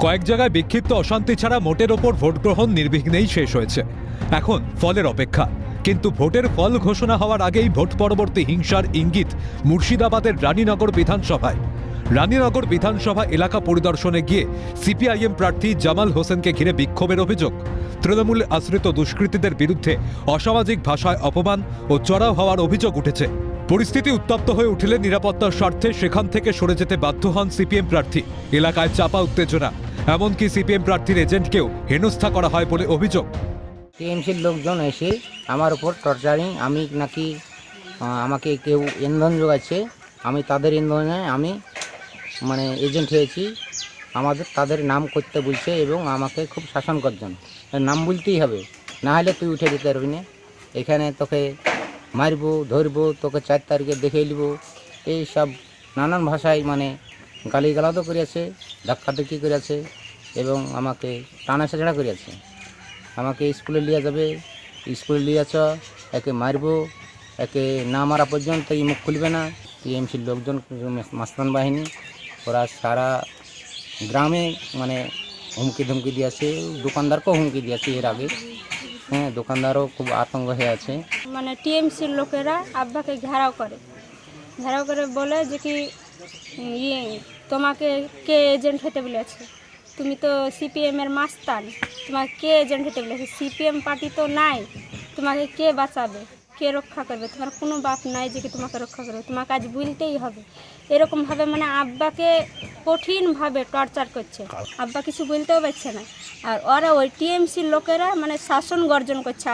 কয়েক জায়গায় বিক্ষিপ্ত অশান্তি ছাড়া মোটের ওপর ভোট গ্রহণ নির্বিঘ্নেই শেষ হয়েছে। এখন ফলের অপেক্ষা। কিন্তু ভোটের ফল ঘোষণা হওয়ার আগেই ভোট পরবর্তী হিংসার ইঙ্গিত মুর্শিদাবাদের রানীনগর বিধানসভায়। রানীনগর বিধানসভা এলাকা পরিদর্শনে গিয়ে সিপিআইএম প্রার্থী জামাল হোসেনকে ঘিরে বিক্ষোভের অভিযোগ। তৃণমূল আশ্রিত দুষ্কৃতীদের বিরুদ্ধে অসামাজিক ভাষায় অপমান ও চড়াও হওয়ার অভিযোগ উঠেছে। পরিস্থিতি উত্তপ্ত হয়ে উঠলে নিরাপত্তার স্বার্থে সেখান থেকে সরে যেতে বাধ্য হন সিপিএম প্রার্থী। এলাকায় চাপা উত্তেজনা, এমনকি সিপিএম প্রার্থীর এজেন্টকেও হেনস্থা করা হয় বলে অভিযোগ। টিএমসির লোকজন এসে আমার উপর টর্চারিং, আমি নাকি আমাকে কেউ ইন্ধন যোগাচ্ছে, আমি তাদের ইন্ধনে আমি এজেন্ট হয়েছি, তাদের নাম করতে বলছে এবং আমাকে খুব শাসন করছেন। নাম বলতেই হবে, না হলে তুই উঠে যেতে পারবি না, এখানে তোকে মারবো, ধরবো, তোকে 4 তারিখে দেখে নিব, এই সব নানান ভাষায় গালিগালাদও করেছে, ধাক্কাধাক্কি করেছে এবং আমাকে টানা সেচড়া করেছে। আমাকে স্কুলে নিয়ে যাবে, স্কুলে নিয়ে আস, একে মারবো, একে না মারা পর্যন্ত এই মুখ খুলবে না। টিএমসির লোকজন মাস্তান বাহিনী ওরা সারা গ্রামে হুমকি ধমকি দিয়েছে, দোকানদারকেও হুমকি দিয়েছে এর আগে। হ্যাঁ, দোকানদারও খুব আতঙ্ক হয়ে আছে। টিএমসির লোকেরা আব্বাকে ঘেরাও করে বলে যে কি তোমাকে কে এজেন্ট হতে বলেছে, তুমি তো সিপিএমের মাস্তান, তোমাকে কে এজেন্ট হতে বলেছে, সিপিএম পার্টি তো নাই, তোমাকে কে বাঁচাবে, কে রক্ষা করবে, তোমার কোনো বাপ নাই যে কি তোমাকে রক্ষা করবে, তোমাকে আজ বলতেই হবে। এরকমভাবে আব্বাকে কঠিনভাবে টর্চার করছে, আব্বা কিছু বলতেও পারছে না। আর ওরা ওই টিএমসির লোকেরা শাসন গর্জন করছে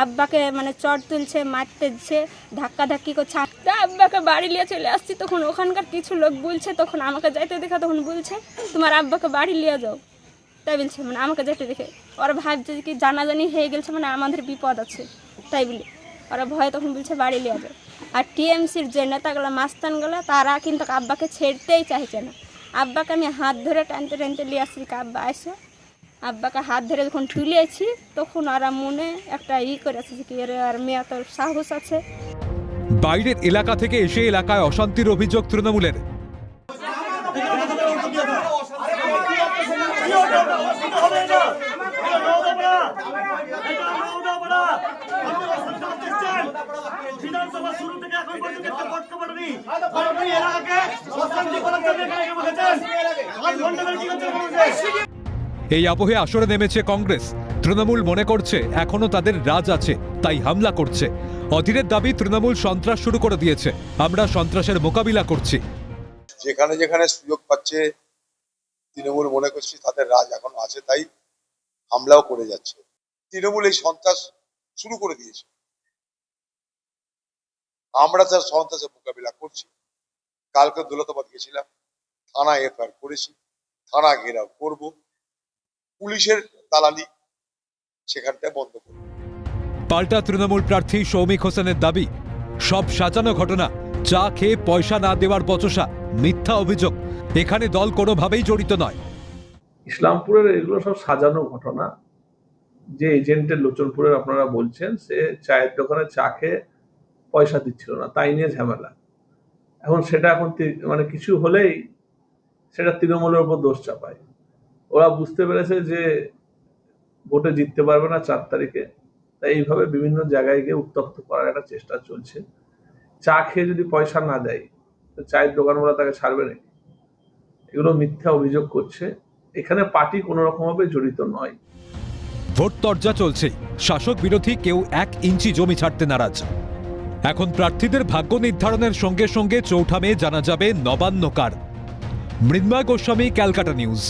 আব্বাকে চট তুলছে, মারতে দিচ্ছে, ধাক্কাধাক্কি করছে। তা আব্বাকে বাড়ি নিয়ে চলে আসছি, তখন ওখানকার কিছু লোক বলছে, তখন আমাকে যাইতে দেখা তখন বলছে তোমার আব্বাকে বাড়ি নিয়ে যাও, তাই বলছে আমাকে যেতে দেখে ওরা ভাবছে কি জানাজানি হয়ে গেছে, আমাদের বিপদ আছে, তাই বলে ওরা ভয়ে তখন বলছে বাড়ি নিয়ে যাও। আর টিএমসির যে নেতাগুলো মাস্তানগুলো তারা কিন্তু আব্বাকে ছেড়তেই চাইছে না। আব্বাকে আমি হাত ধরে টানতে টানতে নিয়ে আসছি, আব্বা আসে, আব্বাকে হাত ধরে যখন তুলেছি তখন ওরা মনে একটা করেছে যে কি আর মেয়ে তোর সাহস আছে। বাইরের এলাকা থেকে এসে এলাকায় অশান্তির অভিযোগ তৃণমূলের। এই আবহে আসরে নেমেছে কংগ্রেস। তৃণমূল মনে করছে এখনো তাদের রাজ আছে, তাই হামলা করছে। অধীরের দাবি তৃণমূল সন্ত্রাস শুরু করে দিয়েছে, আমরা সন্ত্রাসের মোকাবিলা করছি। যেখানে যেখানে সুযোগ পাচ্ছে তৃণমূল মনে করছে তাদের রাজ এখনো আছে, তাই হামলাও করে যাচ্ছে। তৃণমূল এই সন্ত্রাস শুরু করে দিয়েছে, আমরা তার সন্ত্রাসের মোকাবিলা করছি। কালকে দৌলতাবাদ গেছিলাম, থানা এফআইআর করেছি, থানা ঘেরাও করব, পুলিশের দালালি সেখানটা বন্ধ করব। পাল্টা তৃণমূল প্রার্থী সৌমিক হোসেনের দাবি, সব সাজানো ঘটনা, চা খেয়ে পয়সা না দেওয়ার বচসা, মিথ্যা অভিযোগ। এখানে দল কোনোভাবেই জড়িত নয়। ইসলামপুরের এগুলো সব সাজানো ঘটনা। যে এজেন্টের লোচনপুরের আপনারা বলছেন, সে চায়ের দোকানে চা খেয়ে পয়সা দিচ্ছিল না, তাই নিয়ে ঝামেলা। এখন সেটা কিছু হলেই সেটা তৃণমূলের উপর দোষ চাপায়। ওরা বুঝতে পেরেছে যে ভোটে জিততে পারবে না 4 তারিখে, তাই এইভাবে বিভিন্ন জায়গায় গিয়ে উত্তপ্ত করার একটা চেষ্টা চলছে। চা খেয়ে যদি পয়সা না দেয় তো চায়ের দোকানওয়ালা তাকে ছাড়বে নাকি? এগুলো মিথ্যা অভিযোগ করছে। এখানে পার্টি কোনো রকম ভাবে জড়িত নয়। ভোট তরজা চলছে, শাসক বিরোধী কেউ 1 ইঞ্চি জমি ছাড়তে নারাজ। এখন প্রার্থীদের ভাগ্য নির্ধারণের সঙ্গে সঙ্গে 4 মে জানা যাবে নবান্ন কার। মৃন্ময় গোস্বামী, ক্যালকাটা নিউজ।